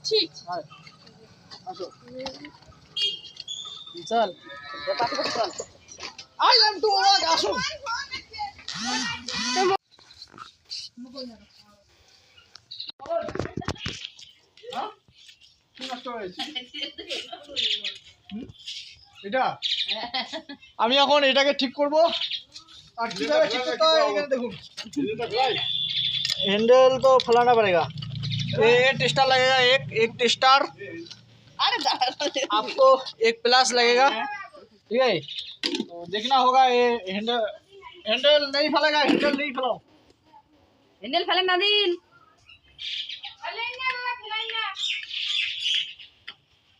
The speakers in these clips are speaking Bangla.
ঠিক আসো চল পাশে পাশে চল আই এম টু আসো কি নষ্ট হয়েছে এটা আমি এখন এটাকে ঠিক করব আর কিভাবে ঠিক করতে হয় এখানে দেখুন हैंडल तो फैलाना पड़ेगा ये टेस्टर लगेगा एक टेस्टर अरे आपको एक प्लस लगेगा ठीक है तो देखना होगा ये हैंडल नहीं फैलेगा हैंडल नहीं फैलाओ हैंडल फैले ना दिन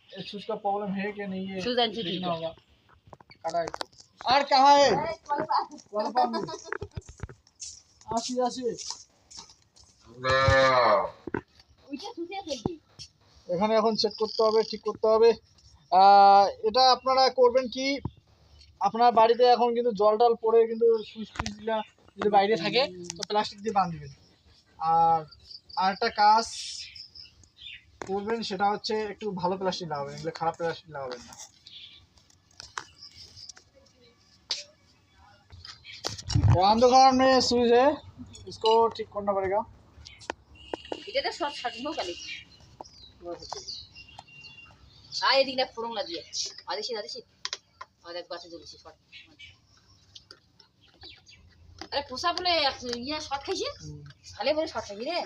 इस चीज का प्रॉब्लम है कि नहीं है सुजन जी देखना होगा काटा है और कहाँ है आशी आशी ওইটা সুসে ফেলবি এখানে এখন সেট করতে হবে ঠিক করতে হবে এটা আপনারা করবেন কি আপনার বাড়িতে এখন কিন্তু জল টল পড়ে কিন্তু সুইচ টুইচগুলা যদি বাইরে থাকে তো প্লাস্টিক দিয়ে বাঁধ দিবেন আর একটা কাজ করবেন সেটা হচ্ছে একটু ভালো প্লাস্টিক লাগাবেন এগুলো খারাপ প্লাস্টিক লাগাবেন না अंधकार में स्विच है इसको ठीक करना पड़ेगा এটা তো সব সাজবো কালি আয় এদিকে ফোড়ন না দিয়ে আদেশি আর এক বাসে জ্বলছে শর্ট আরে পোষা বলে ইয়া শর্ট খাইছে সালে বলে শর্ট খাবি রে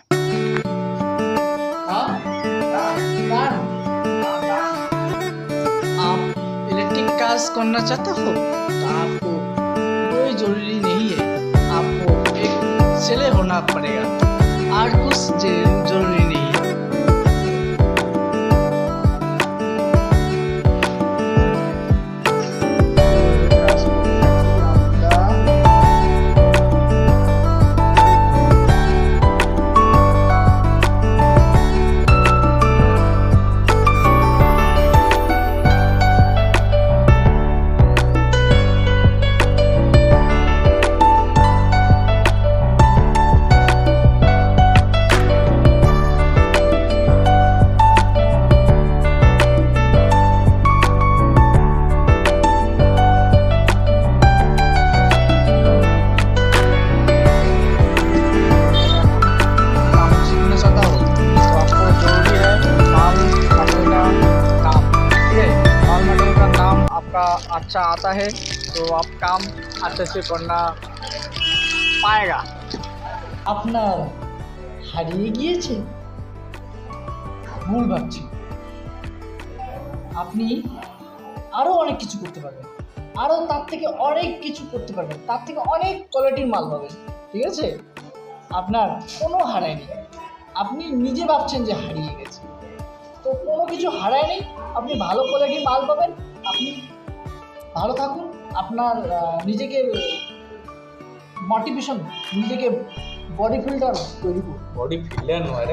आप इलेक्ट्रिक कार्स करना चाहते हो तो आपको कोई जरूरी नहीं है आपको एक सेले होना पड़ेगा और कुछ जरूरी नहीं है अच्छा आता है तो आप काम अच्छे से करना पाएगा আপনার হারিয়ে গিয়েছে ভুল ভাবছি আপনি আরো অনেক কিছু করতে পারবেন আরো তার থেকে অনেক কিছু করতে পারবেন তার থেকে অনেক কোয়ালিটির মাল পাবেন ঠিক আছে আপনার কোনো হারায়নি আপনি নিজে ভাবছেন যে হারিয়ে গেছে তো কোনো কিছু হারায়নি আপনি ভালো কোয়ালিটির মাল পাবেন আপনি ভালো থাকুন আপনার নিজেকে মোটিভেশন নিজেকে বডি ফিল্টার তৈরি করুন বডি ফিল্টার নয়